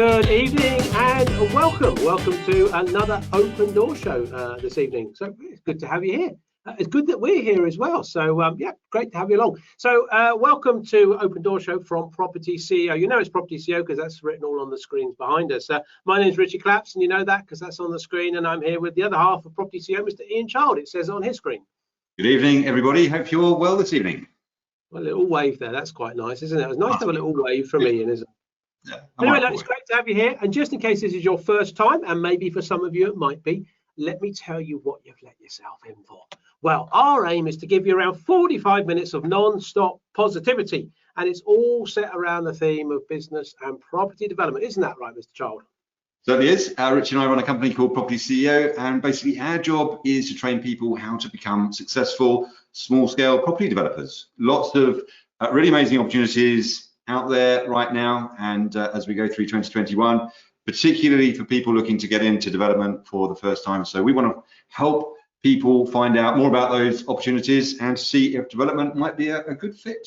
Good evening and welcome to another Open Door show this evening. So it's good to have you here. It's good that we're here as well. So yeah, great to have you along. So welcome to Open Door show from propertyCEO. You know it's propertyCEO because that's written all on the screens behind us. My name is Richie Claps, and you know that because that's on the screen. And I'm here with the other half of propertyCEO, Mr. Ian Child. It says on his screen. Good evening, everybody. Hope you're well this evening. A little wave there. That's quite nice, isn't it? It's nice to have a little wave from Ian, isn't it? Yeah, anyway, look, it's great to have you here. And just in case this is your first time, and maybe for some of you it might be, let me tell you what you've let yourself in for. Well, our aim is to give you around 45 minutes of non-stop positivity, and it's all set around the theme of business and property development. Isn't that right, Mr. Child? Certainly is. Rich and I run a company called propertyCEO, and basically our job is to train people how to become successful small-scale property developers. Lots of really amazing opportunities out there right now, and as we go through 2021, particularly for people looking to get into development for the first time. So we want to help people find out more about those opportunities and see if development might be a good fit.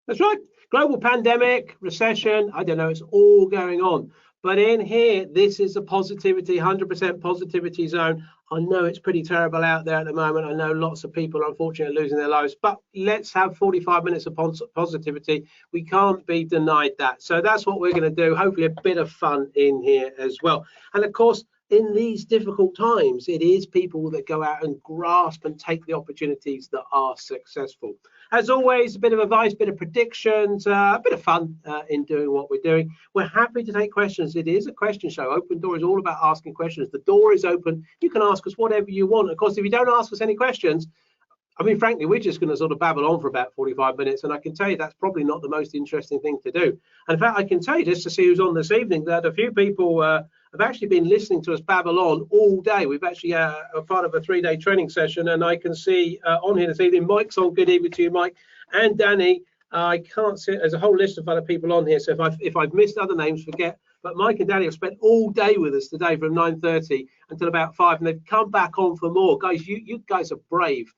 That's right. Global pandemic, recession, I don't know, it's all going on. But in here, this is a positivity, 100% positivity zone. I know it's pretty terrible out there at the moment. I know lots of people are unfortunately losing their lives, but let's have 45 minutes of positivity. We can't be denied that. So that's what we're going to do. Hopefully a bit of fun in here as well. And of course, in these difficult times, it is people that go out and grasp and take the opportunities that are successful. As always, a bit of advice, a bit of predictions, a bit of fun in doing what we're doing. We're happy to take questions. It is a question show. Open Door is all about asking questions. The door is open. You can ask us whatever you want. Of course, if you don't ask us any questions, I mean, frankly, we're just going to sort of babble on for about 45 minutes, and I can tell you that's probably not the most interesting thing to do. And in fact, I can tell you, just to see who's on this evening, that a few people have actually been listening to us babble on all day. We've actually a part of a 3-day training session, and I can see on here this evening, Mike's on. Good evening to you, Mike, and Danny. I can't see, there's a whole list of other people on here, so if I've missed other names, forget. But Mike and Danny have spent all day with us today from 9:30 until about 5, and they've come back on for more. Guys, you guys are brave.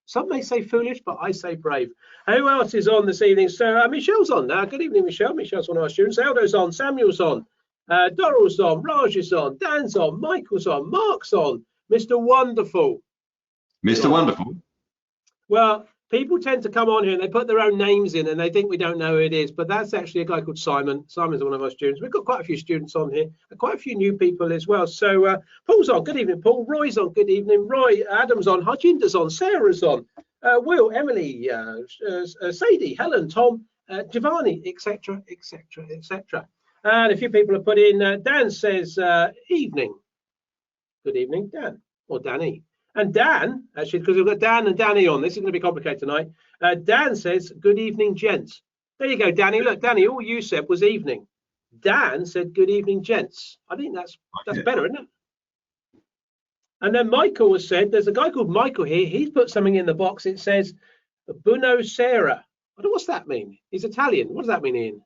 Some may say foolish, but I say brave. Who else is on this evening? So Michelle's on now. Good evening, Michelle. Michelle's one of our students. Aldo's on. Samuel's on. Doral's on. Raj is on. Dan's on. Michael's on. Mark's on. Mr. Wonderful. Mr. Wonderful. Well, people tend to come on here and they put their own names in and they think we don't know who it is, but that's actually a guy called Simon. Simon's one of our students. We've got quite a few students on here, and quite a few new people as well. So Paul's on. Good evening, Paul. Roy's on. Good evening, Roy. Adam's on. Hajinder's on. Sarah's on. Will, Emily, Sadie, Helen, Tom, Giovanni, etc., etc., etc. And a few people have put in. Dan says evening. Good evening, Dan, or Danny. And Dan, actually, because we've got Dan and Danny on, this is going to be complicated tonight. Dan says, good evening, gents. There you go, Danny. Look, Danny, all you said was evening. Dan said, good evening, gents. I think that's better, isn't it? And then Michael has said, there's a guy called Michael here. He's put something in the box. It says, buonasera. What's that mean? He's Italian. What does that mean, Ian?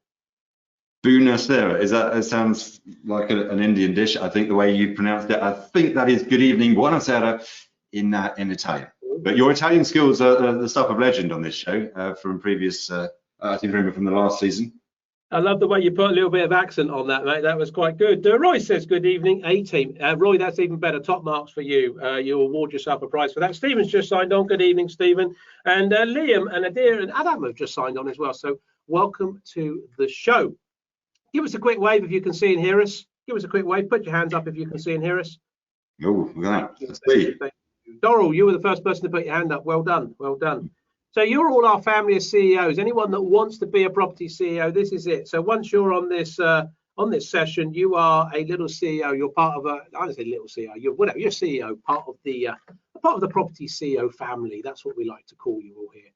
Buonasera. It sounds like an Indian dish. I think the way you pronounced it, I think that is good evening, buonasera in Italian. But your Italian skills are the stuff of legend on this show from previous, I think remember from the last season. I love the way you put a little bit of accent on that, mate. That was quite good. Roy says, good evening, A-team. Roy, that's even better. Top marks for you. You'll award yourself a prize for that. Stephen's just signed on. Good evening, Stephen. And Liam and Adair and Adam have just signed on as well. So welcome to the show. Give us a quick wave if you can see and hear us. Give us a quick wave. Put your hands up if you can see and hear us. Oh, look at that. Let's see. Doral, you were the first person to put your hand up. Well done. Well done. So you're all our family of CEOs. Anyone that wants to be a property CEO, this is it. So once you're on this session, you are a little CEO. You're part of a, I don't say little CEO. You're whatever. You're CEO, part of the property CEO family. That's what we like to call you all here.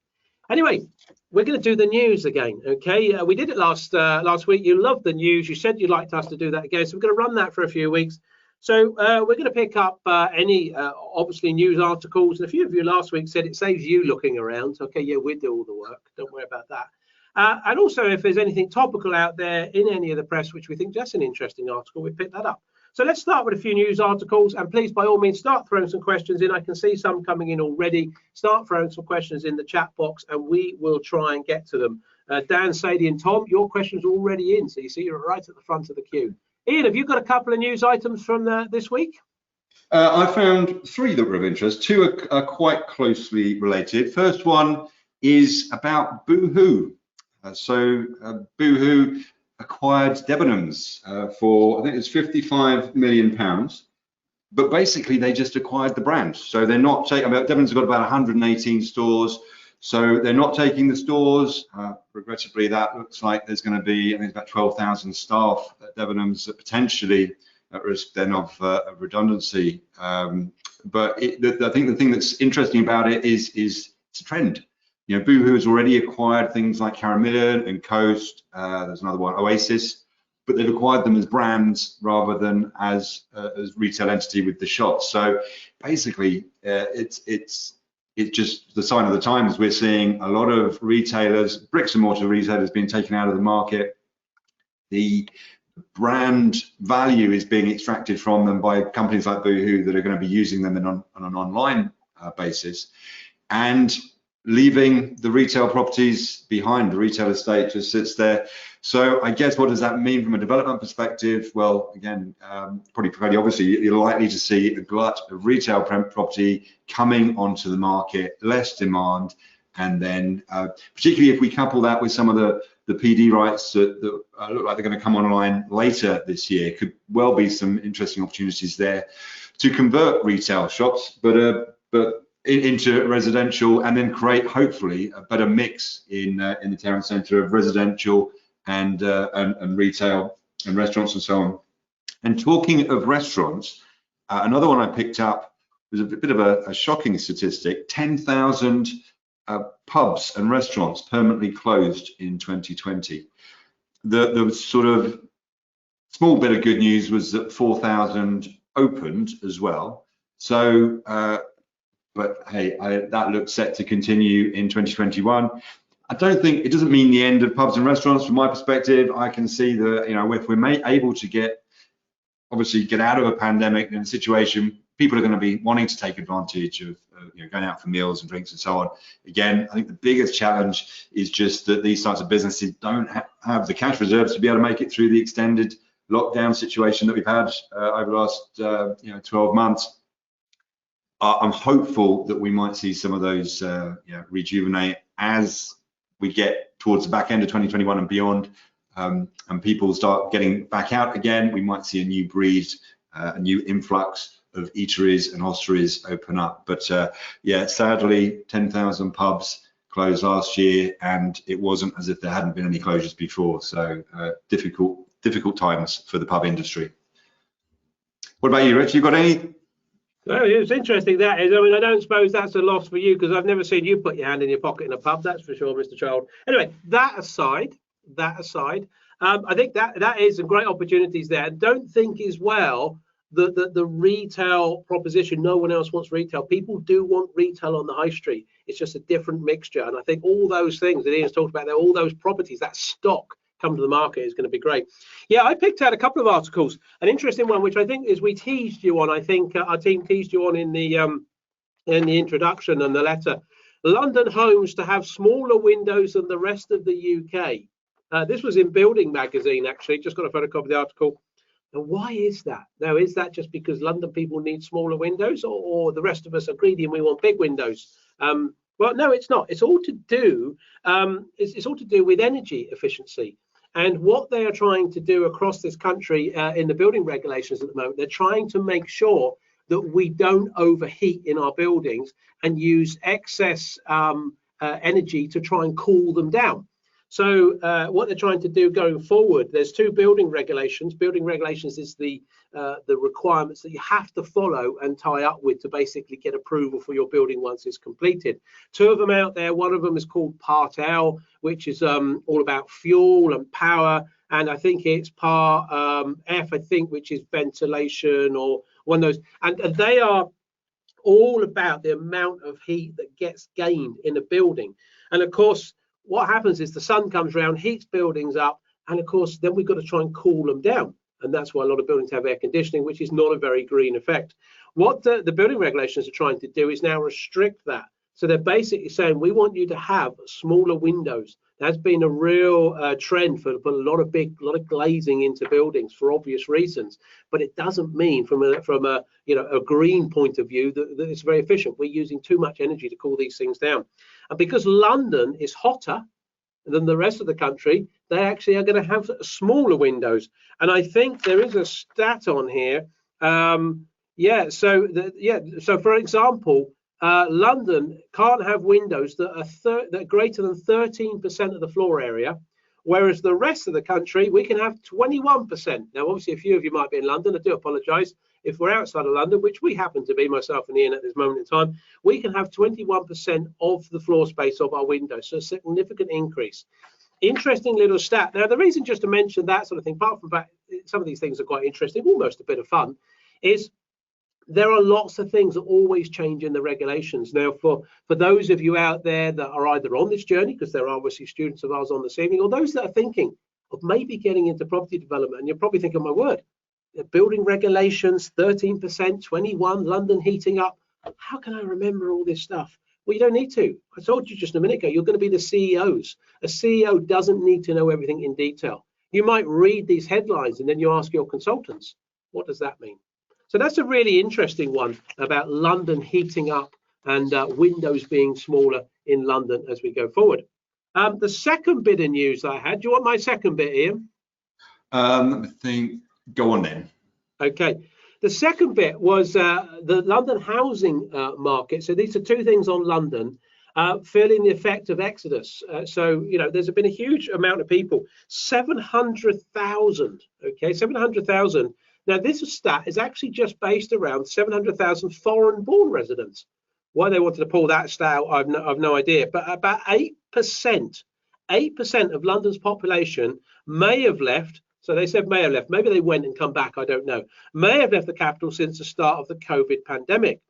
Anyway, we're going to do the news again. Okay, we did it last week. You loved the news. You said you'd like us to do that again. So we're going to run that for a few weeks. So we're going to pick up any obviously news articles. And a few of you last week said it saves you looking around. Okay, yeah, we do all the work. Don't worry about that. And also, if there's anything topical out there in any of the press, which we think that's an interesting article, we pick that up. So let's start with a few news articles, and please, by all means, start throwing some questions in. I can see some coming in already. Start throwing some questions in the chat box, and we will try and get to them Dan, Sadie and Tom, your questions are already in, so you see you're right at the front of the queue. Ian, have you got a couple of news items from this week? I found 3 that were of interest. 2 are quite closely related. First one is about Boohoo. Boohoo acquired Debenhams for, I think it's £55 million. But basically, they just acquired the brand. So they're not taking, Debenhams have got about 118 stores. So they're not taking the stores. Regrettably, that looks like there's going to be, I think, about 12,000 staff at Debenhams that potentially at risk then of redundancy. But I think the thing that's interesting about it is it's a trend. You know, Boohoo has already acquired things like Caramilla and Coast. There's another one, Oasis. But they've acquired them as brands rather than as retail entity with the shops. So basically, it's just the sign of the times. We're seeing a lot of retailers, bricks and mortar retailers, being taken out of the market. The brand value is being extracted from them by companies like Boohoo that are going to be using them on an online basis, and leaving the retail properties behind. The retail estate just sits there. So I guess, what does that mean from a development perspective? Well, again, probably fairly obviously, you're likely to see a glut of retail property coming onto the market, less demand, and then particularly if we couple that with some of the PD rights that look like they're going to come online later this year, could well be some interesting opportunities there to convert retail shops, but into residential, and then create hopefully a better mix in the town centre of residential and retail and restaurants and so on. And talking of restaurants, another one I picked up was a bit of a shocking statistic: 10,000 pubs and restaurants permanently closed in 2020. The sort of small bit of good news was that 4,000 opened as well. So, but hey, that looks set to continue in 2021. I don't think it doesn't mean the end of pubs and restaurants. From my perspective, I can see that, you know, if we're able to get out of a pandemic and a situation, people are going to be wanting to take advantage of going out for meals and drinks and so on. Again, I think the biggest challenge is just that these types of businesses don't have the cash reserves to be able to make it through the extended lockdown situation that we've had over the last 12 months. I'm hopeful that we might see some of those rejuvenate as we get towards the back end of 2021 and beyond, and people start getting back out again. We might see a new breed, a new influx of eateries and hostelries open up. But yeah, sadly, 10,000 pubs closed last year, and it wasn't as if there hadn't been any closures before. So difficult times for the pub industry. What about you, Rich? You got any? Well, it's interesting, that is. I mean, I don't suppose that's a loss for you, because I've never seen you put your hand in your pocket in a pub, that's for sure, Mr. Child. Anyway, that aside, I think that is some great opportunities there. Don't think as well that the retail proposition, no one else wants retail. People do want retail on the high street. It's just a different mixture. And I think all those things that Ian's talked about there, all those properties, that stock come to the market is going to be great. Yeah, I picked out a couple of articles. An interesting one, which I think is we teased you on. I think our team teased you on in the introduction and the letter. London homes to have smaller windows than the rest of the UK. This was in Building Magazine, actually. Just got a photocopy of the article. Now, why is that? Now, is that just because London people need smaller windows, or the rest of us are greedy and we want big windows? Well, no, it's not. It's all to do. It's all to do with energy efficiency. And what they are trying to do across this country in the building regulations at the moment, they're trying to make sure that we don't overheat in our buildings and use excess energy to try and cool them down. So what they're trying to do going forward, there's 2 building regulations. Building regulations is the requirements that you have to follow and tie up with to basically get approval for your building once it's completed. 2 of them out there. One of them is called Part L, which is all about fuel and power. And I think it's Part F, I think, which is ventilation, or one of those. And they are all about the amount of heat that gets gained in a building. And of course, what happens is the sun comes around, heats buildings up, and of course then we've got to try and cool them down, and that's why a lot of buildings have air conditioning, which is not a very green effect. What the building regulations are trying to do is now restrict that. So they're basically saying we want you to have smaller windows. That's been a real trend for a lot of glazing into buildings for obvious reasons. But it doesn't mean from a green point of view that it's very efficient. We're using too much energy to cool these things down. And because London is hotter than the rest of the country, they actually are going to have smaller windows. And I think there is a stat on here. So for example, London can't have windows that are greater than 13% of the floor area, whereas the rest of the country we can have 21%. Now, obviously, a few of you might be in London. I do apologise if we're outside of London, which we happen to be, myself and Ian, at this moment in time. We can have 21% of the floor space of our windows, so a significant increase. Interesting little stat. Now, the reason just to mention that sort of thing, apart from that, some of these things are quite interesting, almost a bit of fun, is there are lots of things that always change in the regulations. Now, for those of you out there that are either on this journey, because there are obviously students of ours on this evening, or those that are thinking of maybe getting into property development, and you're probably thinking, my word, building regulations, 13%, 21, London heating up. How can I remember all this stuff? Well, you don't need to. I told you just a minute ago, you're going to be the CEOs. A CEO doesn't need to know everything in detail. You might read these headlines and then you ask your consultants, what does that mean? So that's a really interesting one about London heating up and windows being smaller in London as we go forward. The second bit of news I had, do you want my second bit, Ian? Go on then. Okay. The second bit was the London housing market. So these are two things on London, feeling the effect of exodus. So, there's been a huge amount of people, 700,000, okay, 700,000. Now, this stat is actually just based around 700,000 foreign-born residents. Why they wanted to pull that stat out, I've no idea. But about 8% of London's population may have left. So they said may have left. Maybe they went and come back. I don't know. May have left the capital since the start of the COVID pandemic.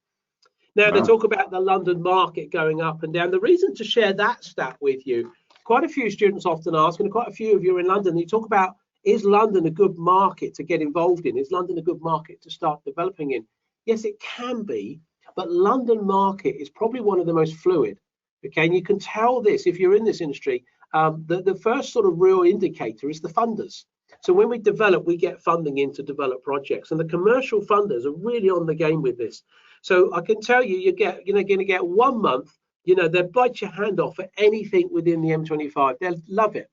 Now, They talk about the London market going up and down. The reason to share that stat with you, quite a few students often ask, and quite a few of you are in London, you talk about, is London a good market to get involved in? Is London a good market to start developing in? Yes, it can be, but London market is probably one of the most fluid. Okay, and you can tell this if you're in this industry. The first sort of real indicator is the funders. So when we develop, we get funding in to develop projects, and the commercial funders are really on the game with this. So I can tell you, you're going to get 1 month. They'll bite your hand off for anything within the M25. They'll love it.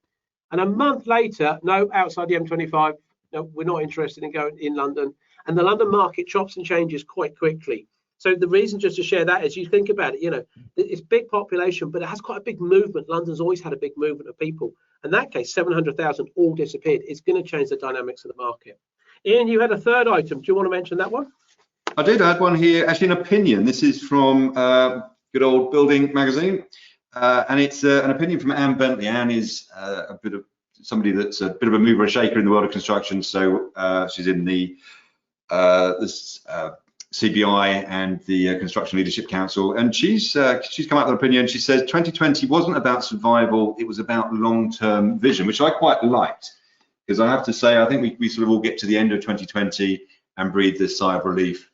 And a month later, no, outside the M25, no, we're not interested in going in London. And the London market chops and changes quite quickly. So the reason just to share that is you think about it, it's big population, but it has quite a big movement. London's always had a big movement of people. In that case, 700,000 all disappeared. It's going to change the dynamics of the market. Ian, you had a third item. Do you want to mention that one? I did. I had one here, actually an opinion. This is from good old Building Magazine. And it's an opinion from Anne Bentley. Anne is a bit of somebody that's a bit of a mover and shaker in the world of construction. So she's in the CBI and the Construction Leadership Council, and she's come out with an opinion. She says 2020 wasn't about survival, it was about long-term vision, which I quite liked, because I have to say I think we sort of all get to the end of 2020 and breathe this sigh of relief,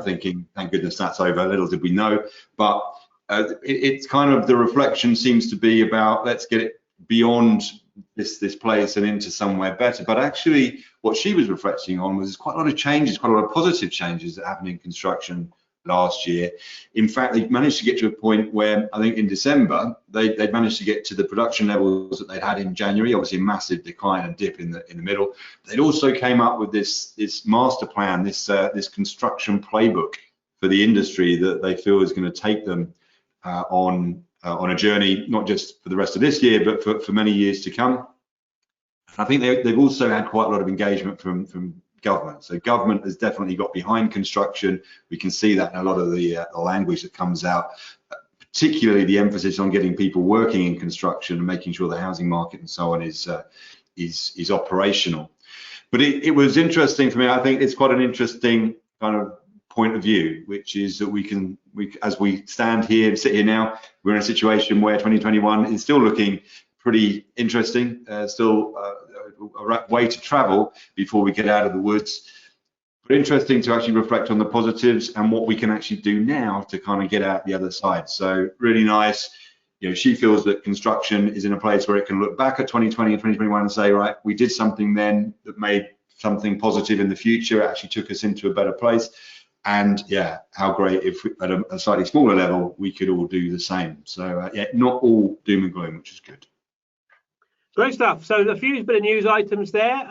thinking thank goodness that's over. Little did we know, but it's kind of the reflection seems to be about let's get it beyond this place and into somewhere better. But actually what she was reflecting on was quite a lot of changes, quite a lot of positive changes that happened in construction last year. In fact, they managed to get to a point where I think in December they'd managed to get to the production levels that they'd had in January. Obviously a massive decline and dip in the middle. They'd also came up with this master plan, this construction playbook for the industry that they feel is going to take them on a journey, not just for the rest of this year, but for many years to come. I think they've also had quite a lot of engagement from government. So government has definitely got behind construction. We can see that in a lot of the language that comes out, particularly the emphasis on getting people working in construction and making sure the housing market and so on is operational. But it was interesting for me. I think it's quite an interesting kind of point of view, which is that we as we stand here and sit here now, we're in a situation where 2021 is still looking pretty interesting, still a way to travel before we get out of the woods. But interesting to actually reflect on the positives and what we can actually do now to kind of get out the other side. So really nice. You know, she feels that construction is in a place where it can look back at 2020 and 2021 and say, right, we did something then that made something positive in the future. It actually took us into a better place. And yeah, how great if we, at a slightly smaller level, we could all do the same. So yeah, not all doom and gloom, which is good. Great stuff. So a few bit of news items there.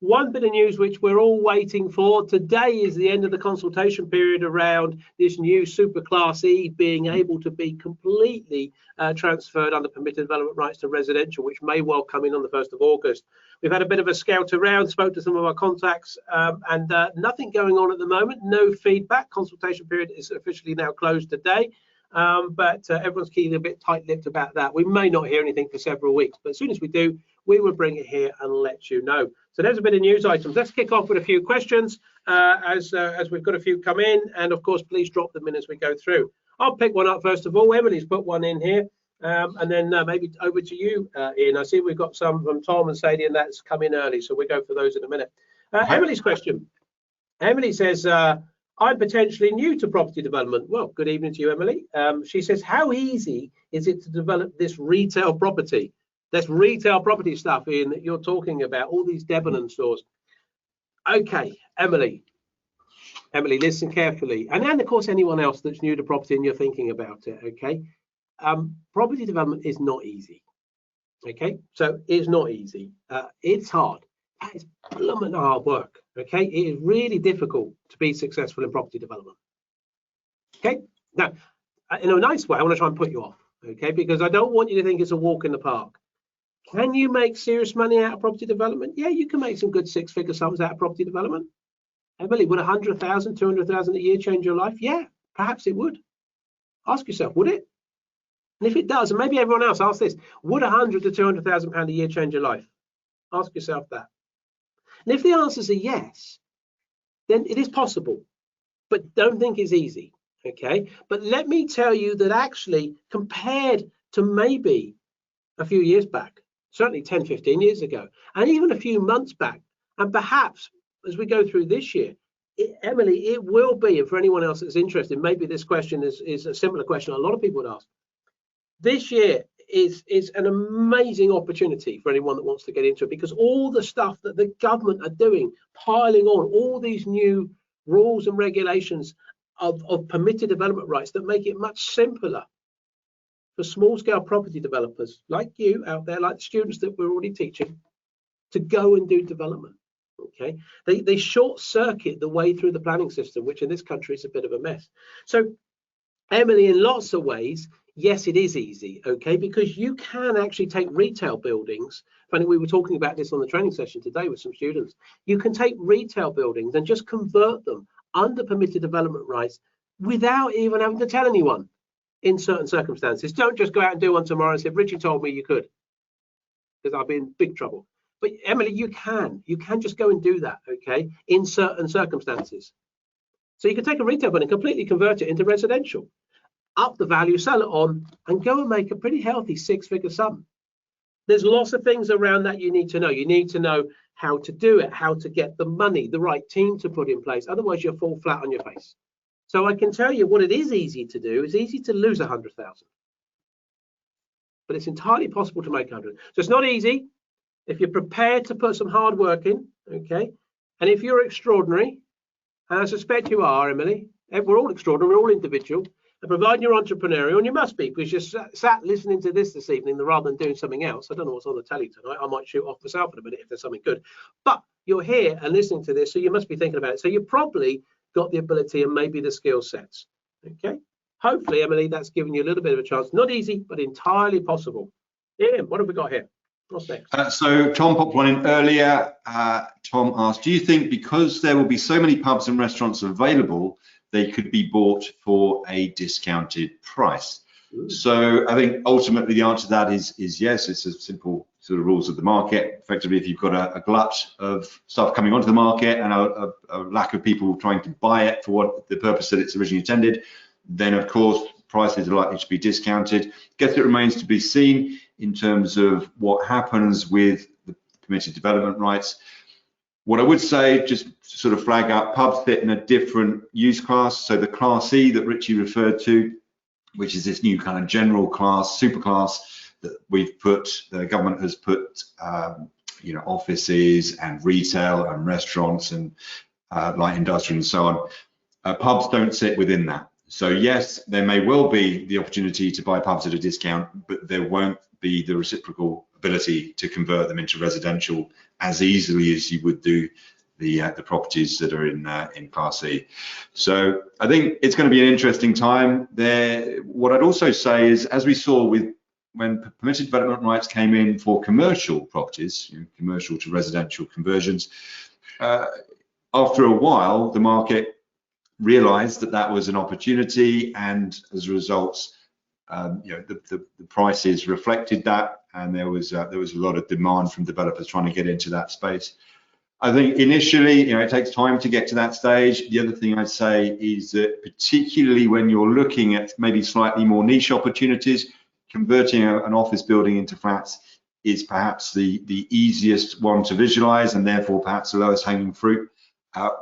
One bit of news which we're all waiting for. Today is the end of the consultation period around this new Super Class E being able to be completely transferred under permitted development rights to residential, which may well come in on the 1st of August. We've had a bit of a scout around, spoke to some of our contacts, and nothing going on at the moment. No feedback. Consultation period is officially now closed today. But everyone's keeping a bit tight-lipped about that. We may not hear anything for several weeks, but as soon as we do, we will bring it here and let you know. So there's a bit of news items. Let's kick off with a few questions as we've got a few come in, and of course, please drop them in as we go through. I'll pick one up first of all. Emily's put one in here, and then maybe over to you, Ian. I see we've got some from Tom and Sadie, and that's come in early, so we'll go for those in a minute. Emily's question. Emily says, I'm potentially new to property development. Well, good evening to you, Emily. She says, how easy is it to develop this retail property? That's retail property stuff, Ian, that you're talking about, all these Debenham stores. Okay, Emily, listen carefully. And of course, anyone else that's new to property and you're thinking about it, okay? Property development is not easy, okay? So it's not easy. It's hard. It's blooming hard work. Okay, it is really difficult to be successful in property development. Okay, now in a nice way, I want to try and put you off. Okay, because I don't want you to think it's a walk in the park. Can you make serious money out of property development? Yeah, you can make some good six-figure sums out of property development. Emily, would 100,000, 200,000 a year change your life? Yeah, perhaps it would. Ask yourself, would it? And if it does, and maybe everyone else, ask this: would 100 to 200,000 pound a year change your life? Ask yourself that. And if the answers are yes, then it is possible, but don't think it's easy, okay? But let me tell you that actually, compared to maybe a few years back, certainly 10, 15 years ago, and even a few months back, and perhaps as we go through this year, Emily, it will be, and for anyone else that's interested, maybe this question is a similar question a lot of people would ask. This year is an amazing opportunity for anyone that wants to get into it, because all the stuff that the government are doing, piling on all these new rules and regulations of permitted development rights that make it much simpler for small scale property developers like you out there, like the students that we're already teaching, to go and do development. Okay, they short circuit the way through the planning system, which in this country is a bit of a mess. So Emily, in lots of ways, yes, it is easy, okay, because you can actually take retail buildings. Funny, we were talking about this on the training session today with some students. You can take retail buildings and just convert them under permitted development rights without even having to tell anyone in certain circumstances. Don't just go out and do one tomorrow and say, Richard told me you could, because I'll be in big trouble. But Emily, you can just go and do that, okay, in certain circumstances. So you can take a retail building, completely convert it into residential, up the value, sell it on, and go and make a pretty healthy six-figure sum. There's lots of things around that you need to know. You need to know how to do it, how to get the money, the right team to put in place. Otherwise, you'll fall flat on your face. So I can tell you what it is easy to do. It's easy to lose 100,000, but it's entirely possible to make 100. So it's not easy if you're prepared to put some hard work in, okay? And if you're extraordinary, and I suspect you are, Emily, we're all extraordinary, we're all individual, and providing you're entrepreneurial, and you must be, because you're sat listening to this evening rather than doing something else. I don't know what's on the telly tonight. I might shoot off myself in a minute if there's something good. But you're here and listening to this, so you must be thinking about it. So you've probably got the ability and maybe the skill sets, okay? Hopefully, Emily, that's given you a little bit of a chance. Not easy, but entirely possible. Ian, what have we got here? What's next? So Tom popped one in earlier. Tom asked, do you think because there will be so many pubs and restaurants available, they could be bought for a discounted price? Ooh. So I think ultimately the answer to that is yes. It's a simple sort of rules of the market. Effectively, if you've got a glut of stuff coming onto the market and a lack of people trying to buy it for what the purpose that it's originally intended, then of course prices are likely to be discounted. Guess it remains to be seen in terms of what happens with the permitted development rights. What I would say, just to sort of flag up, pubs fit in a different use class. So the Class E that Richie referred to, which is this new kind of general class, super class that we've put, the government has put, you know, offices and retail and restaurants and light industry and so on. Pubs don't sit within that. So yes, there may well be the opportunity to buy pubs at a discount, but there won't be the reciprocal ability to convert them into residential as easily as you would do the properties that are in Class E. So I think it's going to be an interesting time there. What I'd also say is, as we saw with when permitted development rights came in for commercial properties, you know, commercial to residential conversions, after a while the market realized that that was an opportunity, and as a result, you know, the prices reflected that, and there was a lot of demand from developers trying to get into that space. I think initially, you know, it takes time to get to that stage. The other thing I'd say is that particularly when you're looking at maybe slightly more niche opportunities, converting an office building into flats is perhaps the easiest one to visualize, and therefore perhaps the lowest hanging fruit.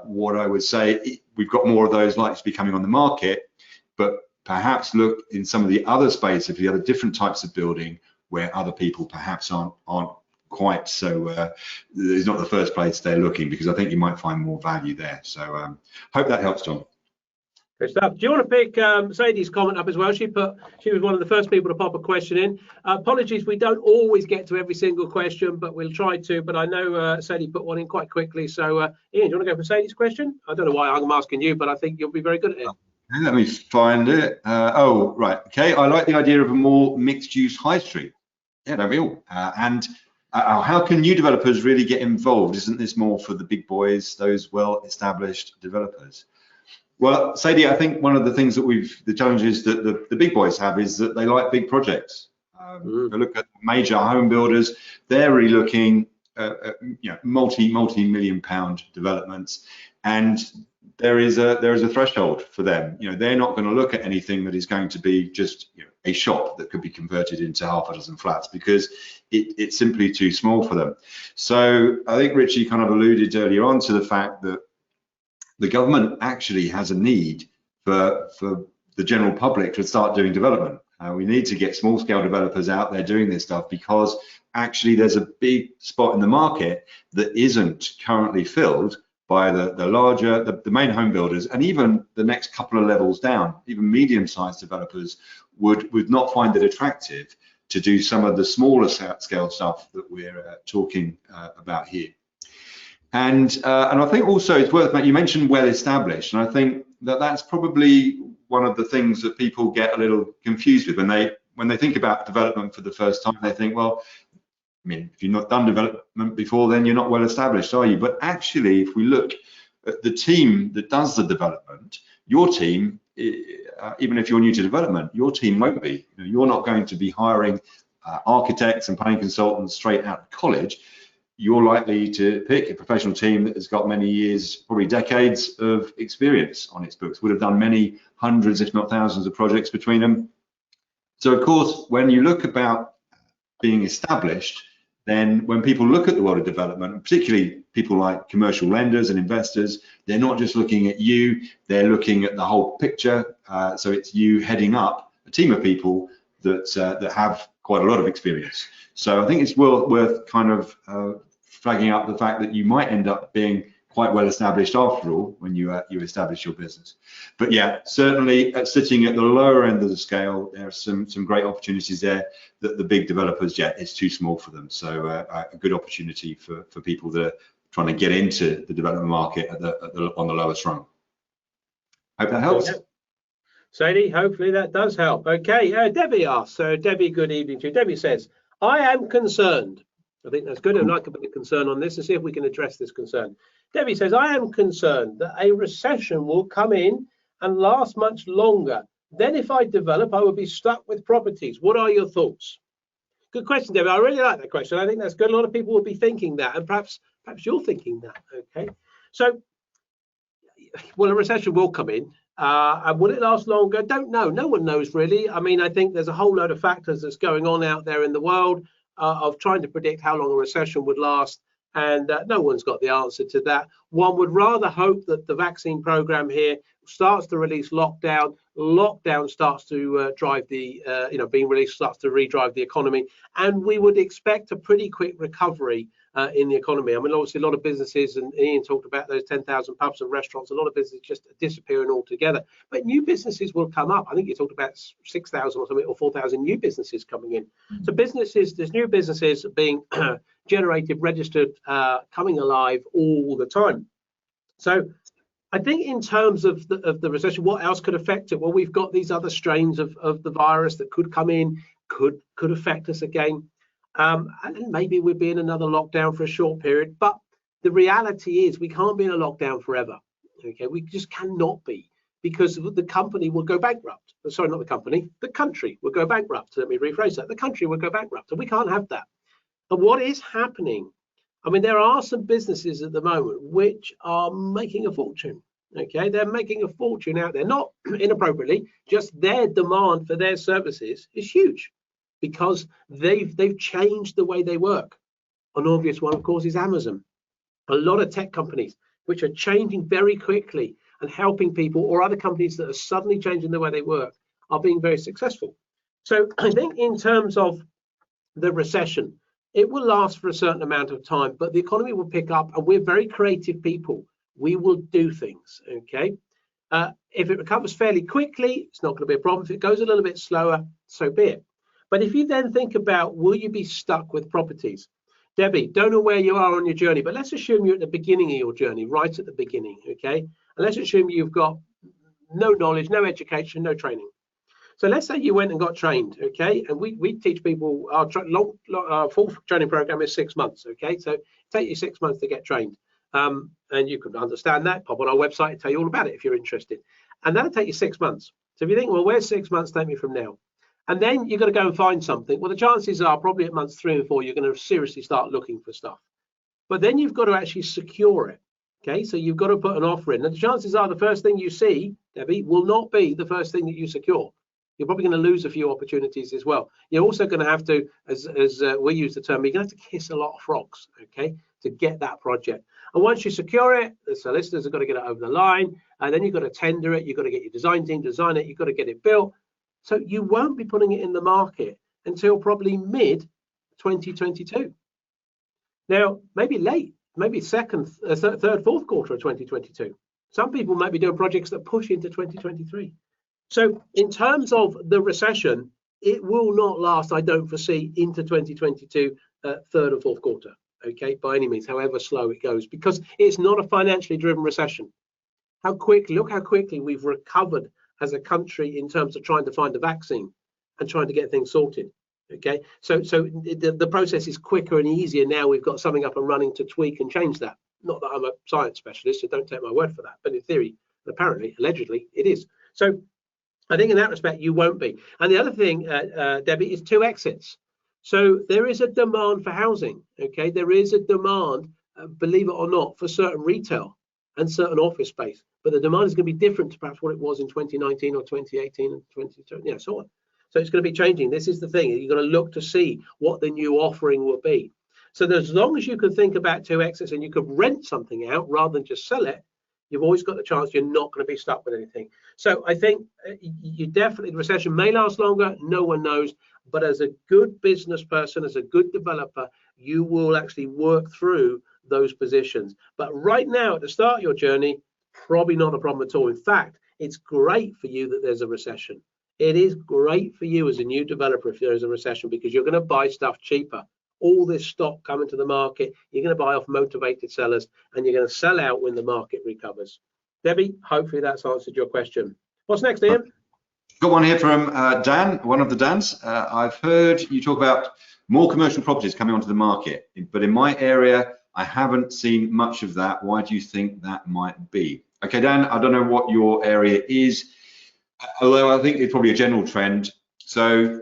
What I would say, we've got more of those likely to be coming on the market, but perhaps look in some of the other space, if you have different types of building where other people perhaps aren't quite so, it's not the first place they're looking, because I think you might find more value there. So hope that helps, John. Good stuff. Do you want to pick Sadie's comment up as well? She was one of the first people to pop a question in. Apologies, we don't always get to every single question, but we'll try to. But I know Sadie put one in quite quickly. So Ian, do you want to go for Sadie's question? I don't know why I'm asking you, but I think you'll be very good at it. Let me find it. Oh, right. Okay. I like the idea of a more mixed-use high street. Yeah, don't we all? How can new developers really get involved? Isn't this more for the big boys, those well-established developers? Well, Sadie, I think one of the things that the challenges that the big boys have is that they like big projects. If you look at major home builders, they're really looking at you know, multi-million pound developments, and there is a threshold for them. You know, they're not going to look at anything that is going to be just, you know, a shop that could be converted into half a dozen flats, because it's simply too small for them. So I think Richie kind of alluded earlier on to the fact that the government actually has a need for the general public to start doing development. We need to get small scale developers out there doing this stuff, because actually there's a big spot in the market that isn't currently filled by the larger, the main home builders, and even the next couple of levels down. Even medium-sized developers would not find it attractive to do some of the smaller scale stuff that we're talking about here. And I think also it's worth noting, you mentioned well-established, and I think that that's probably one of the things that people get a little confused with when they think about development for the first time. They think, well, I mean, if you've not done development before, then you're not well-established, are you? But actually, if we look at the team that does the development, your team, even if you're new to development, your team won't be. You know, you're not going to be hiring architects and planning consultants straight out of college. You're likely to pick a professional team that has got many years, probably decades of experience on its books, would have done many hundreds, if not thousands of projects between them. So of course, when you look about being established, then when people look at the world of development, particularly people like commercial lenders and investors, they're not just looking at you, they're looking at the whole picture. So it's you heading up a team of people that have quite a lot of experience. So I think it's worth kind of flagging up the fact that you might end up being quite well established after all when you establish your business. But yeah, certainly sitting at the lower end of the scale, there are some great opportunities there that the big developers, yeah, it's too small for them. So a good opportunity for people that are trying to get into the development market on the lowest rung. Hope that helps. Yeah. Sadie, hopefully that does help. Okay, Debbie asks, so Debbie, good evening to you. Debbie says, I am concerned. I think that's good. I'd like a bit of concern on this and see if we can address this concern. Debbie says, I am concerned that a recession will come in and last much longer. Then if I develop, I will be stuck with properties. What are your thoughts? Good question, Debbie. I really like that question. I think that's good. A lot of people will be thinking that, and perhaps you're thinking that. Okay. So, well, a recession will come in. And will it last longer? Don't know. No one knows really. I mean, I think there's a whole load of factors that's going on out there in the world of trying to predict how long a recession would last And no one's got the answer to that. One would rather hope that the vaccine program here starts to release lockdown. Lockdown starts to drive the, being released starts to redrive the economy. And we would expect a pretty quick recovery in the economy. I mean, obviously, a lot of businesses, and Ian talked about those 10,000 pubs and restaurants, a lot of businesses just disappearing altogether. But new businesses will come up. I think you talked about 6,000 or something, or 4,000 new businesses coming in. So businesses, there's new businesses being generated, registered, coming alive all the time. So I think in terms of the recession, what else could affect it? Well, we've got these other strains of the virus that could come in, could affect us again. And maybe we'll be in another lockdown for a short period. But the reality is we can't be in a lockdown forever. Okay, we just cannot be, because the company will go bankrupt. Sorry, not the company, the country will go bankrupt. Let me rephrase that. The country will go bankrupt, and we can't have that. And what is happening? I mean, there are some businesses at the moment which are making a fortune. Okay, they're making a fortune out there, not inappropriately, just their demand for their services is huge because they've changed the way they work. An obvious one, of course, is Amazon. A lot of tech companies which are changing very quickly and helping people, or other companies that are suddenly changing the way they work, are being very successful. So I think in terms of the recession, it will last for a certain amount of time, but the economy will pick up, and we're very creative people. We will do things, okay? If it recovers fairly quickly, it's not going to be a problem. If it goes a little bit slower, so be it. But if you then think about, will you be stuck with properties? Debbie, don't know where you are on your journey, but let's assume you're at the beginning of your journey, right at the beginning, okay? And let's assume you've got no knowledge, no education, no training. So let's say you went and got trained, okay? And we teach people, our full training program is 6 months, okay? So take you 6 months to get trained. And you can understand that, pop on our website and tell you all about it if you're interested. And that'll take you 6 months. So if you think, well, where's 6 months take me from now? And then you've got to go and find something. Well, the chances are probably at months 3 and 4, you're going to seriously start looking for stuff. But then you've got to actually secure it. Okay, so you've got to put an offer in. And the chances are the first thing you see, Debbie, will not be the first thing that you secure. You're probably going to lose a few opportunities as well. You're also going to have to, as we use the term, you're going to have to kiss a lot of frogs, okay, to get that project. And once you secure it, the solicitors have got to get it over the line, and then you've got to tender it, you've got to get your design team design it, you've got to get it built. So you won't be putting it in the market until probably mid-2022. Now, maybe late, maybe third, fourth quarter of 2022. Some people might be doing projects that push into 2023. So in terms of the recession, it will not last, I don't foresee, into 2022, third or fourth quarter, okay, by any means, however slow it goes, because it's not a financially driven recession. Look how quickly we've recovered as a country in terms of trying to find a vaccine and trying to get things sorted, okay? So the process is quicker and easier now. We've got something up and running to tweak and change that. Not that I'm a science specialist, so don't take my word for that, but in theory, apparently, allegedly, it is. So I think in that respect, you won't be. And the other thing, Debbie, is 2 exits. So there is a demand for housing, okay? There is a demand, believe it or not, for certain retail and certain office space. But the demand is going to be different to perhaps what it was in 2019 or 2018 and 2020, so on. So it's going to be changing. This is the thing. You've got to look to see what the new offering will be. So as long as you can think about 2 exits and you could rent something out rather than just sell it, you've always got the chance you're not going to be stuck with anything. So I think you definitely, the recession may last longer, no one knows, but as a good business person, as a good developer, you will actually work through those positions. But right now, at the start of your journey, probably not a problem at all. In fact, it's great for you that there's a recession. It is great for you as a new developer if there is a recession, because you're going to buy stuff cheaper. All this stock coming to the market, you're going to buy off motivated sellers, and you're going to sell out when the market recovers. Debbie, hopefully that's answered your question. What's next, Ian? Got one here from Dan, one of the Dans. I've heard you talk about more commercial properties coming onto the market, but in my area, I haven't seen much of that. Why do you think that might be? Okay, Dan, I don't know what your area is, although I think it's probably a general trend. So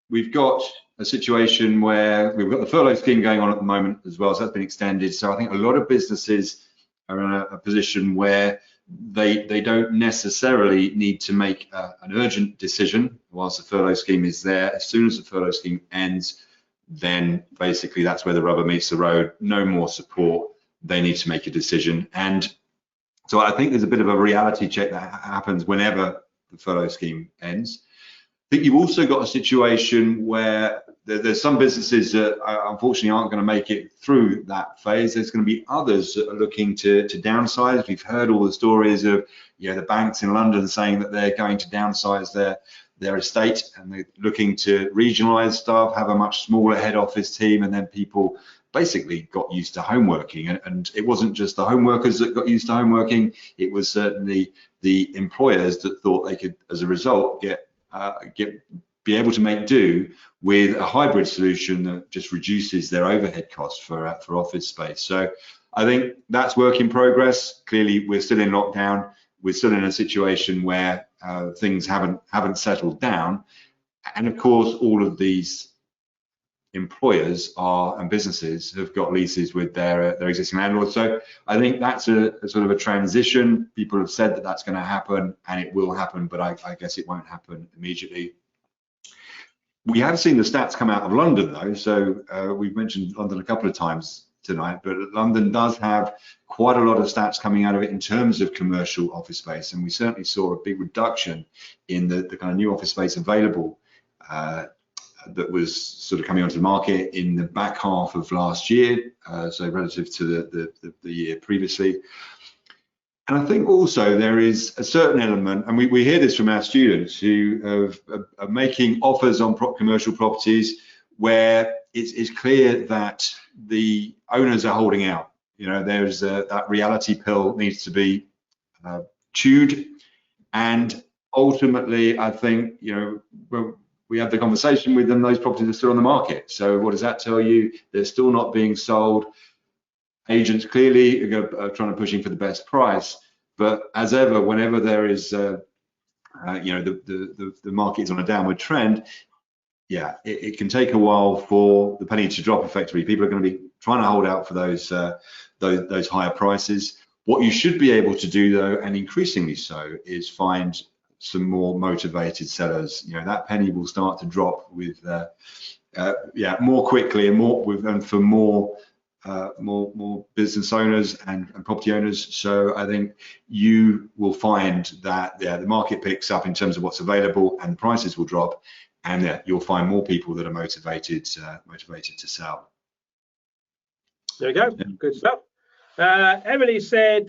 we've got a situation where we've got the furlough scheme going on at the moment as well, so that's been extended. So I think a lot of businesses are in a position where they don't necessarily need to make an urgent decision whilst the furlough scheme is there. As soon as the furlough scheme ends, then basically that's where the rubber meets the road. No more support. They need to make a decision. And so I think there's a bit of a reality check that happens whenever the furlough scheme ends. I think you've also got a situation where there's some businesses that unfortunately aren't going to make it through that phase. There's going to be others that are looking to downsize. We've heard all the stories of the banks in London saying that they're going to downsize their estate, and they're looking to regionalize staff, have a much smaller head office team, and then people basically got used to home working. And it wasn't just the home workers that got used to home working, it was certainly the employers that thought they could, as a result, be able to make do with a hybrid solution that just reduces their overhead costs for office space. So I think that's work in progress. Clearly, we're still in lockdown. We're still in a situation where things haven't settled down, and of course, all of these employers and businesses have got leases with their existing landlords. So I think that's a sort of a transition. People have said that that's going to happen, and it will happen, but I guess it won't happen immediately. We have seen the stats come out of London, though. So we've mentioned London a couple of times tonight, but London does have quite a lot of stats coming out of it in terms of commercial office space, and we certainly saw a big reduction in the kind of new office space available that was sort of coming onto the market in the back half of last year, so relative to the year previously. And I think also there is a certain element, and we hear this from our students who are making offers on commercial properties where it's clear that the owners are holding out. There's that reality pill needs to be chewed, and ultimately, I think when we have the conversation with them, those properties are still on the market. So what does that tell you? They're still not being sold. Agents clearly are trying to pushing for the best price, but as ever, whenever there is, the market is on a downward trend, it can take a while for the penny to drop. Effectively, people are going to be trying to hold out for those higher prices. What you should be able to do, though, and increasingly so, is find some more motivated sellers. That penny will start to drop with more quickly and for more business owners and property owners. So I think you will find that the market picks up in terms of what's available, and the prices will drop, and you'll find more people that are motivated to sell. There we go. Good stuff. Emily said,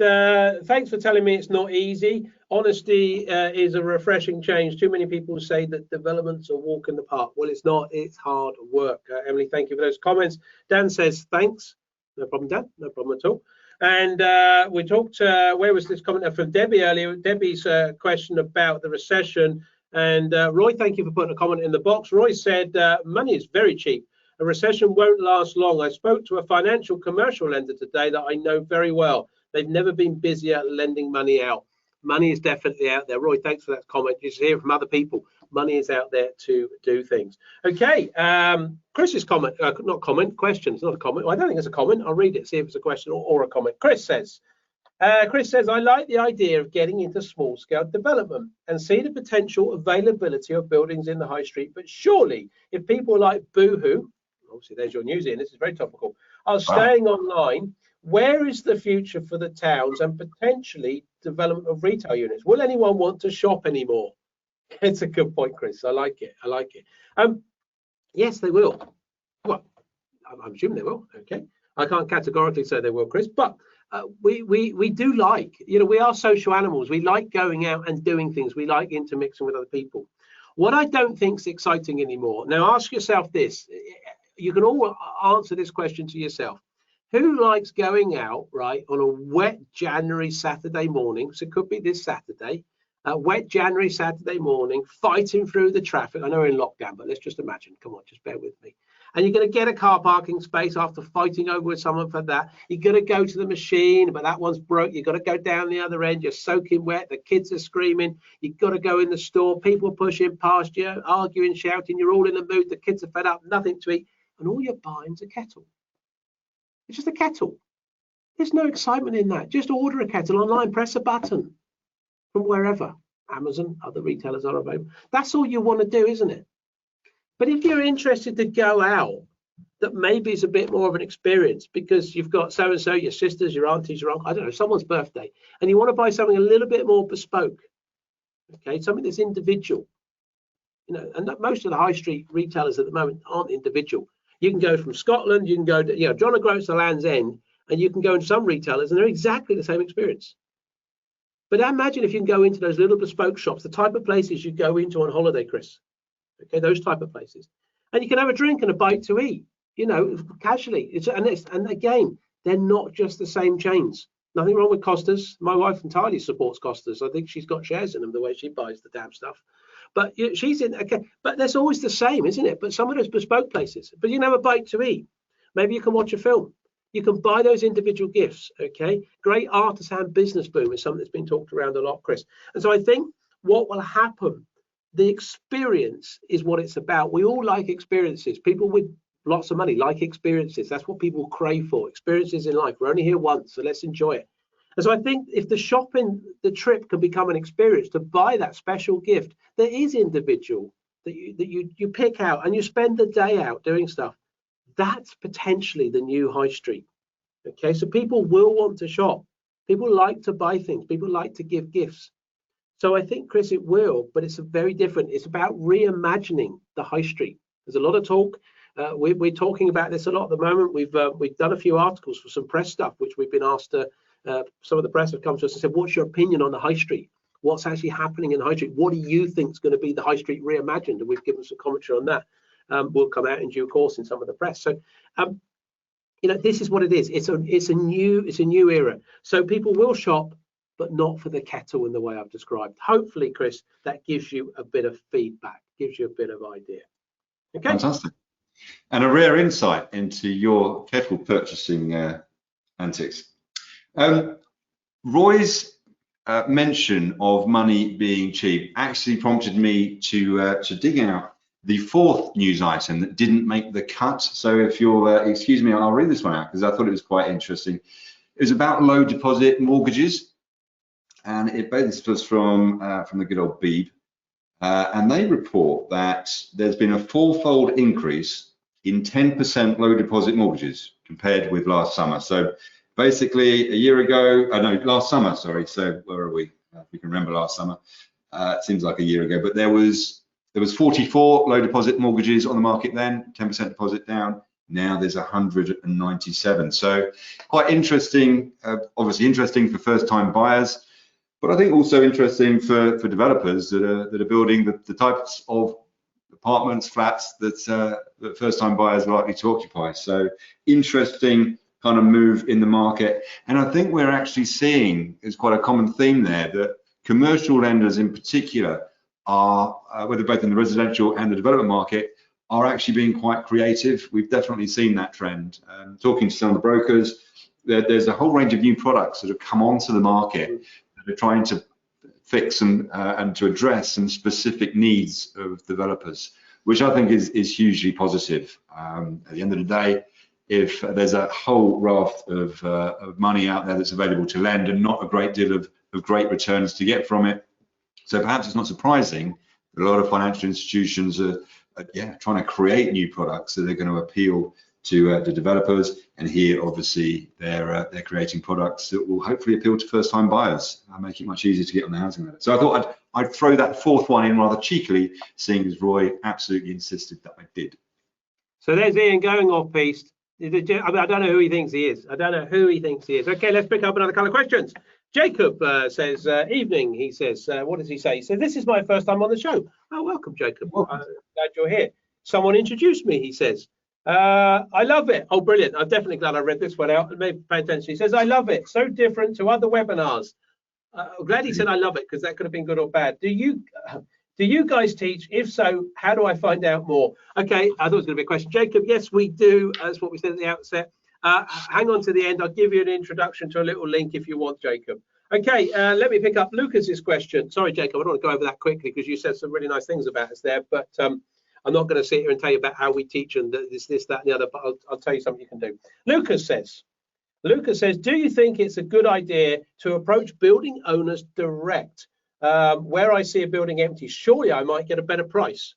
thanks for telling me it's not easy. Honesty is a refreshing change. Too many people say that development's a walk in the park. Well, it's not. It's hard work. Emily, thank you for those comments. Dan says, thanks. No problem, Dan. No problem at all. And we talked, where was this comment from Debbie earlier? Debbie's question about the recession. And Roy, thank you for putting a comment in the box. Roy said, money is very cheap. A recession won't last long. I spoke to a financial commercial lender today that I know very well. They've never been busier lending money out. Money is definitely out there. Roy, thanks for that comment. You should hear from other people. Money is out there to do things. Okay, Chris's comment, not comment, question. It's not a comment. Well, I don't think it's a comment. I'll read it, see if it's a question or a comment. Chris says, I like the idea of getting into small scale development and see the potential availability of buildings in the high street. But surely if people like Boohoo, obviously there's your news in, this is very topical, are staying online, where is the future for the towns and potentially development of retail units? Will anyone want to shop anymore? It's a good point, Chris. I like it. I like it. Yes, they will. Well, I'm assuming they will. Okay. I can't categorically say they will, Chris, but we do like, we are social animals. We like going out and doing things. We like intermixing with other people. What I don't think is exciting anymore. Now, ask yourself this. You can all answer this question to yourself. Who likes going out, right, on a wet January Saturday morning? So it could be this Saturday, wet January Saturday morning, fighting through the traffic. I know we're in lockdown, but let's just imagine. Come on, just bear with me. And you're going to get a car parking space after fighting over with someone for that. You're going to go to the machine, but that one's broke. You've got to go down the other end. You're soaking wet. The kids are screaming. You've got to go in the store. People pushing past you, arguing, shouting. You're all in the mood. The kids are fed up, nothing to eat. And all you're buying is a kettle. It's just a kettle. There's no excitement in that. Just order a kettle online, press a button from wherever. Amazon, other retailers are available. That's all you want to do, isn't it? But if you're interested to go out that maybe is a bit more of an experience because you've got so and so, your sisters, your aunties, your uncle, I don't know, someone's birthday, and you want to buy something a little bit more bespoke, okay, something that's individual, you know, and most of the high street retailers at the moment aren't individual. You can go from Scotland, you can go to, you know, John O'Groats to Land's End, and you can go into some retailers and they're exactly the same experience. But imagine if you can go into those little bespoke shops, the type of places you go into on holiday, Chris. Okay, those type of places, and you can have a drink and a bite to eat, you know, casually. And again, they're not just the same chains. Nothing wrong with Costas. My wife entirely supports Costas. I think she's got shares in them the way she buys the damn stuff. But she's in. Okay, but that's always the same, isn't it? But some of those bespoke places. But you can have a bite to eat. Maybe you can watch a film. You can buy those individual gifts. Okay, great artisan business boom is something that's been talked around a lot, Chris. And so I think what will happen. The experience is what it's about. We all like experiences. People with lots of money like experiences. That's what people crave for, experiences in life. We're only here once, so let's enjoy it. And so I think if the shopping, the trip can become an experience to buy that special gift that is individual, that you pick out and you spend the day out doing stuff, that's potentially the new high street. Okay, so people will want to shop. People like to buy things. People like to give gifts. So I think, Chris, it will, but it's a very different. It's about reimagining the high street. There's a lot of talk. We're talking about this a lot at the moment. We've done a few articles for some press stuff, which we've been asked to. Some of the press have come to us and said, "What's your opinion on the high street? What's actually happening in the high street? What do you think is going to be the high street reimagined?" And we've given some commentary on that. Will come out in due course in some of the press. So, you know, this is what it is. It's a new era. So people will shop, but not for the kettle in the way I've described. Hopefully, Chris, that gives you a bit of feedback, gives you a bit of idea. Okay. Fantastic. And a rare insight into your kettle purchasing antics. Roy's mention of money being cheap actually prompted me to dig out the fourth news item that didn't make the cut. So if you'll excuse me, I'll read this one out because I thought it was quite interesting. It was about low deposit mortgages. And this was from the good old Beeb, and they report that there's been a fourfold increase in 10% low deposit mortgages compared with last summer. So basically, a year ago, last summer, sorry. So where are we? If you can remember last summer, it seems like a year ago. But there was 44 low deposit mortgages on the market then, 10% deposit down. Now there's 197. So quite interesting. Obviously interesting for first-time buyers. But I think also interesting for developers that are building the types of apartments, flats that first-time buyers are likely to occupy. So interesting kind of move in the market. And I think we're actually seeing, there's quite a common theme there, that commercial lenders in particular are, whether both in the residential and the development market, are actually being quite creative. We've definitely seen that trend. Talking to some of the brokers, there's a whole range of new products that have come onto the market. They're trying to fix and to address some specific needs of developers, which I think is hugely positive. At the end of the day, if there's a whole raft of money out there that's available to lend and not a great deal of great returns to get from it, so perhaps it's not surprising that a lot of financial institutions are trying to create new products that are going to appeal to developers, and here obviously they're creating products that will hopefully appeal to first-time buyers and make it much easier to get on the housing ladder. So I thought I'd throw that fourth one in rather cheekily, seeing as Roy absolutely insisted that I did. So there's Ian going off piste. I don't know who he thinks he is. Okay, let's pick up another couple of questions. Jacob says, evening, he says, what does he say? He says, this is my first time on the show. Oh, welcome, Jacob. Welcome. Glad you're here. Someone introduced me, he says. I love it. Oh, brilliant. I'm definitely glad I read this one out and maybe pay attention. He says, I love it. So different to other webinars. I'm glad he said I love it, because that could have been good or bad. Do you guys teach? If so, how do I find out more? Okay, I thought it was going to be a question. Jacob, yes, we do. That's what we said at the outset. Hang on to the end. I'll give you an introduction to a little link if you want, Jacob. Okay, let me pick up Lucas's question. Sorry, Jacob, I don't want to go over that quickly because you said some really nice things about us there, but I'm not going to sit here and tell you about how we teach and this, that, and the other, but I'll tell you something you can do. Lucas says, do you think it's a good idea to approach building owners direct? Where I see a building empty, surely I might get a better price.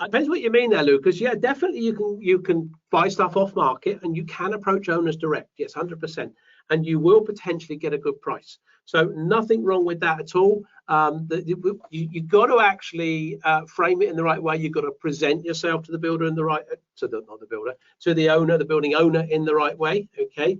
Depends what you mean there, Lucas. Yeah, definitely you can buy stuff off market and you can approach owners direct. Yes, 100%. And you will potentially get a good price. So nothing wrong with that at all. You got to actually frame it in the right way. You've got to present yourself to the builder in the right, to the owner, the building owner in the right way. Okay.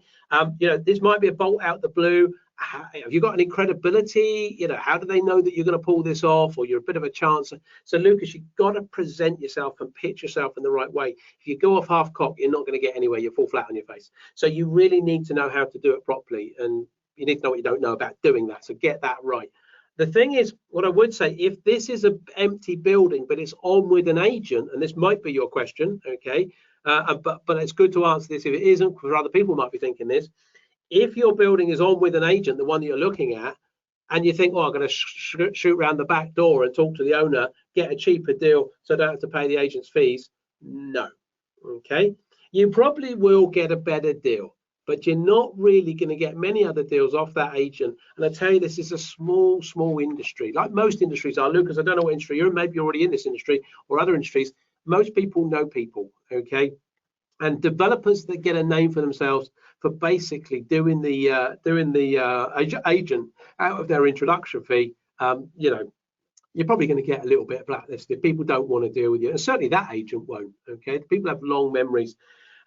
This might be a bolt out the blue. Have you got any credibility? How do they know that you're going to pull this off, or you're a bit of a chance? So Lucas, you've got to present yourself and pitch yourself in the right way. If you go off half cock, you're not going to get anywhere. You fall flat on your face. So you really need to know how to do it properly, and you need to know what you don't know about doing that. So get that right. The thing is, what I would say, if this is an empty building, but it's on with an agent, and this might be your question, okay, but it's good to answer this if it isn't, because other people might be thinking this. If your building is on with an agent, the one that you're looking at, and you think, oh, I'm going to shoot around the back door and talk to the owner, get a cheaper deal so I don't have to pay the agent's fees, no, okay? You probably will get a better deal, but you're not really going to get many other deals off that agent. And I tell you, this is a small industry, like most industries are. Lucas, I don't know what industry you're in, maybe you're already in this industry or other industries. Most people know people, okay? And developers that get a name for themselves for basically doing the agent out of their introduction fee, you're probably going to get a little bit blacklisted. People don't want to deal with you, and certainly that agent won't. Okay, people have long memories,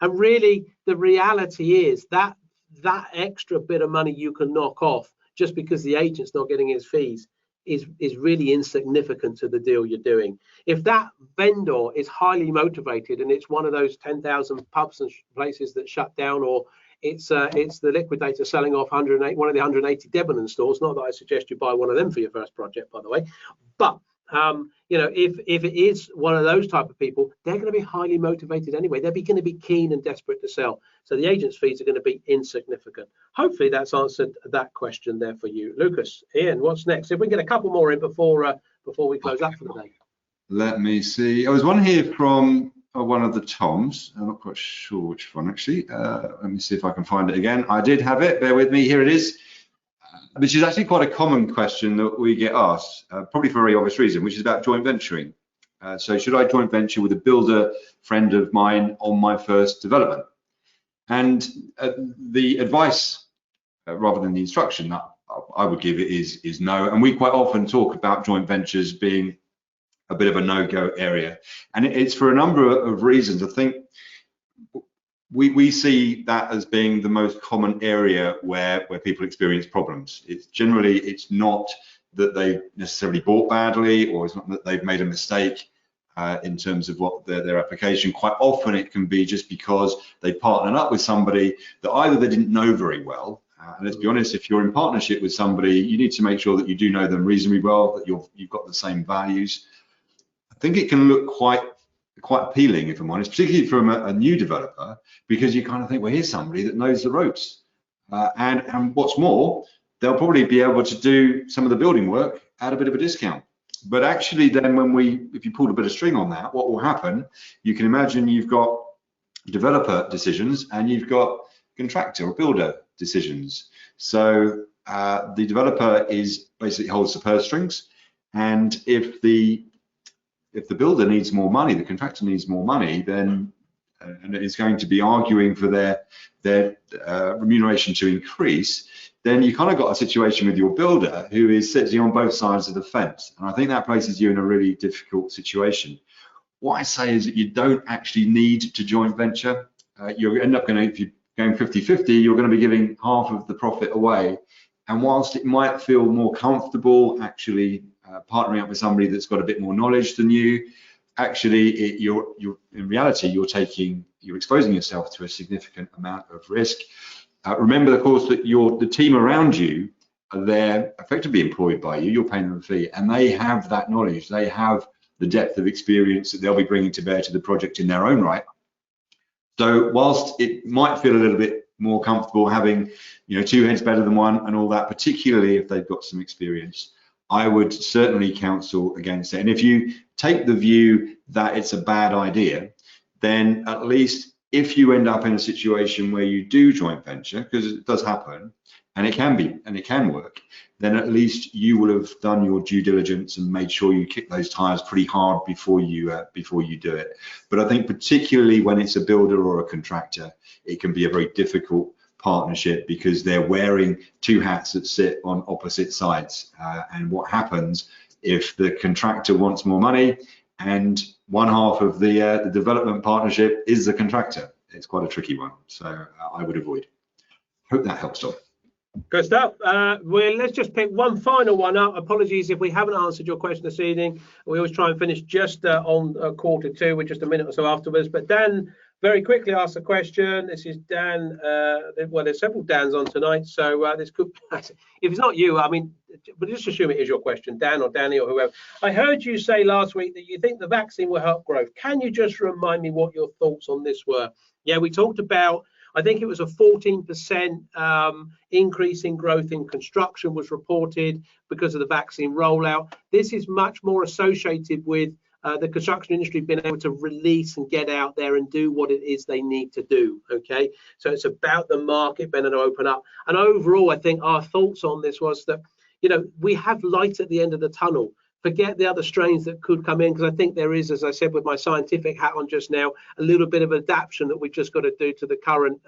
and really the reality is that extra bit of money you can knock off just because the agent's not getting his fees is really insignificant to the deal you're doing. If that vendor is highly motivated and it's one of those 10,000 pubs and places that shut down, or it's the liquidator selling off one of the 180 Debenhams stores, not that I suggest you buy one of them for your first project, by the way, but if it is one of those type of people, they're going to be highly motivated anyway. They're going to be keen and desperate to sell. So the agent's fees are going to be insignificant. Hopefully that's answered that question there for you. Lucas, Ian, what's next? If we get a couple more in before we close up for the day. Let me see. I was one here from one of the Toms. I'm not quite sure which one actually. Let me see if I can find it again. I did have it. Bear with me. Here it is. Which is actually quite a common question that we get asked, probably for a very obvious reason, which is about joint venturing. So should I joint venture with a builder friend of mine on my first development? And the advice, rather than the instruction that I would give it is no. And we quite often talk about joint ventures being a bit of a no-go area. And it's for a number of reasons. I think we see that as being the most common area where people experience problems. It's not that they necessarily bought badly, or it's not that they've made a mistake in terms of what their application. Quite often it can be just because they partnered up with somebody that either they didn't know very well. And let's be honest, if you're in partnership with somebody, you need to make sure that you do know them reasonably well, that you've got the same values. I think it can look quite appealing, if I'm honest, particularly from a new developer, because you kind of think, well, here's somebody that knows the ropes, and what's more, they'll probably be able to do some of the building work at a bit of a discount. But actually, then if you pulled a bit of string on that, what will happen? You can imagine you've got developer decisions and you've got contractor or builder decisions. So the developer basically holds the purse strings, and if the builder needs more money, the contractor needs more money, then and is going to be arguing for their remuneration to increase, then you kind of got a situation with your builder who is sitting on both sides of the fence. And I think that places you in a really difficult situation. What I say is that you don't actually need to joint venture. You end up if you're going 50-50, you're going to be giving half of the profit away. And whilst it might feel more comfortable actually partnering up with somebody that's got a bit more knowledge than you, actually you're in reality you're exposing yourself to a significant amount of risk. Remember, of course, that the team around you are there effectively employed by you. You're paying them a fee, and they have that knowledge. They have the depth of experience that they'll be bringing to bear to the project in their own right. So whilst it might feel a little bit more comfortable having, two heads better than one and all that, particularly if they've got some experience, I would certainly counsel against it. And if you take the view that it's a bad idea, then at least if you end up in a situation where you do joint venture, because it does happen, and it can work, then at least you will have done your due diligence and made sure you kick those tires pretty hard before you do it. But I think particularly when it's a builder or a contractor, it can be a very difficult partnership because they're wearing two hats that sit on opposite sides. And what happens if the contractor wants more money and one half of the development partnership is the contractor? It's quite a tricky one, so I would avoid. Hope that helps, Tom. Good stuff. Well, let's just pick one final one up. Apologies if we haven't answered your question this evening. We always try and finish just on quarter two with just a minute or so afterwards. But Dan very quickly asked a question. This is Dan. Well, there's several Dans on tonight, so this could, if it's not you, I mean, but just assume it is your question, Dan or Danny or whoever. I heard you say last week that you think the vaccine will help growth. Can you just remind me what your thoughts on this were? Yeah, we talked about, I think it was a 14% increase in growth in construction was reported because of the vaccine rollout. This is much more associated with the construction industry being able to release and get out there and do what it is they need to do. Okay, so it's about the market being able to open up. And overall, I think our thoughts on this was that, you know, we have light at the end of the tunnel. Forget the other strains that could come in, because I think there is, as I said with my scientific hat on just now, a little bit of adaptation that we've just got to do to the current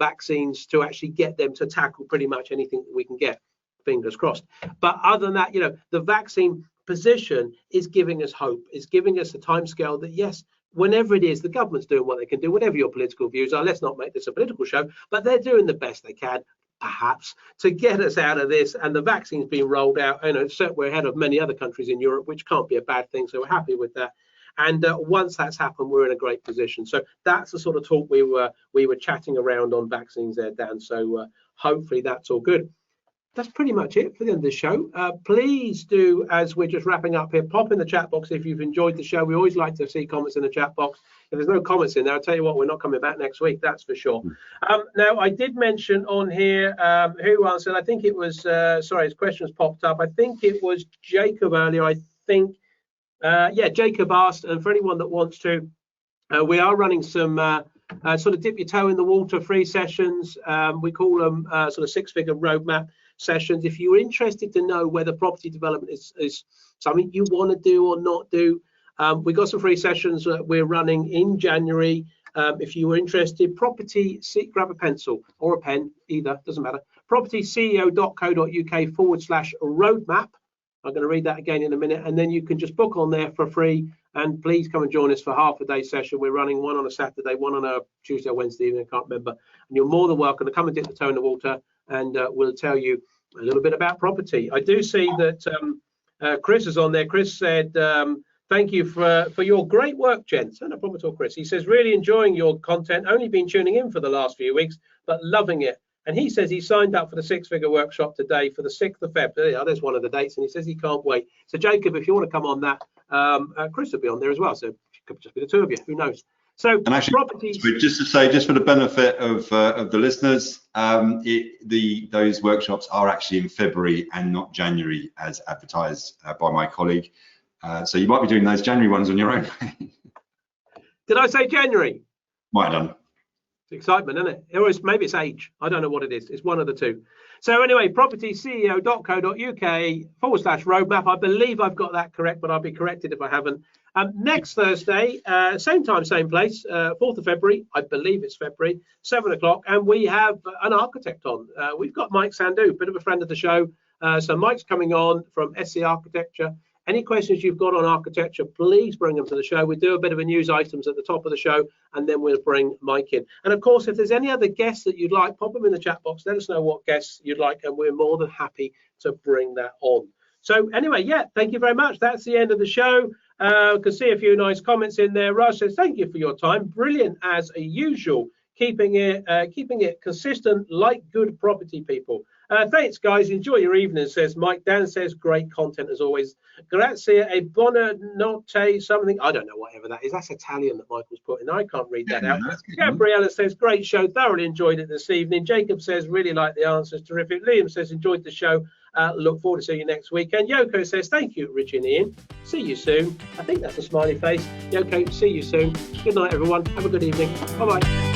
vaccines to actually get them to tackle pretty much anything that we can get, fingers crossed. But other than that, you know, the vaccine position is giving us hope, is giving us a timescale that, yes, whenever it is, the government's doing what they can do, whatever your political views are. Let's not make this a political show, but they're doing the best they can, perhaps, to get us out of this. And the vaccine's being rolled out. You know, so we're ahead of many other countries in Europe, which can't be a bad thing. So we're happy with that. And once that's happened, we're in a great position. So that's the sort of talk we were chatting around on vaccines there, Dan. So hopefully that's all good. That's pretty much it for the end of the show. Please do, as we're just wrapping up here, pop in the chat box if you've enjoyed the show. We always like to see comments in the chat box. If there's no comments in there, I'll tell you what, we're not coming back next week, that's for sure. Now, I did mention on here who answered. I think it was, sorry, his questions popped up. I think it was Jacob earlier. I think, yeah, Jacob asked, and for anyone that wants to, we are running some sort of dip your toe in the water free sessions. We call them sort of six-figure roadmap sessions. If you're interested to know whether property development is something you want to do or not do, we've got some free sessions that we're running in January. If you were interested, grab a pencil or a pen, either, doesn't matter. propertyceo.co.uk/roadmap. I'm going to read that again in a minute, and then you can just book on there for free. And please come and join us for half a day session. We're running one on a Saturday, one on a Tuesday or Wednesday evening, I can't remember. And you're more than welcome to come and dip the toe in the water, and we'll tell you a little bit about property. I do see that Chris is on there. Chris said, thank you for your great work, gents. No problem at all, Chris. He says, really enjoying your content. Only been tuning in for the last few weeks, but loving it. And he says he signed up for the six-figure workshop today for the 6th of February. There's one of the dates, and he says he can't wait. So, Jacob, if you want to come on that, Chris will be on there as well. So it could just be the two of you. Who knows? So, and actually, properties. Just to say, just for the benefit of the listeners, those workshops are actually in February and not January, as advertised by my colleague. So you might be doing those January ones on your own. Did I say January? Might have done. Excitement, isn't it? Or maybe it's age. I don't know what it is. It's one of the two. So anyway, propertyceo.co.uk/roadmap. I believe I've got that correct, but I'll be corrected if I haven't. Next Thursday, same time, same place, 4th of February. I believe it's February, 7 o'clock. And we have an architect on. We've got Mike Sandu, bit of a friend of the show. So Mike's coming on from SC Architecture. Any questions you've got on architecture, please bring them to the show. We do a bit of a news items at the top of the show, and then we'll bring Mike in. And of course, if there's any other guests that you'd like, pop them in the chat box. Let us know what guests you'd like, and we're more than happy to bring that on. So anyway, yeah, thank you very much. That's the end of the show. Can see a few nice comments in there. Raj says, thank you for your time. Brilliant as usual. Keeping it consistent like good property people. Thanks, guys. Enjoy your evening, says Mike. Dan says, great content as always. Grazie e buona notte something. I don't know whatever that is. That's Italian that Michael's put in. I can't read that out. Gabriella says, great show. Thoroughly enjoyed it this evening. Jacob says, really like the answers. Terrific. Liam says, enjoyed the show. Look forward to seeing you next week. And Yoko says, thank you, Richie and Ian. See you soon. I think that's a smiley face. Yoko, see you soon. Good night, everyone. Have a good evening. Bye-bye.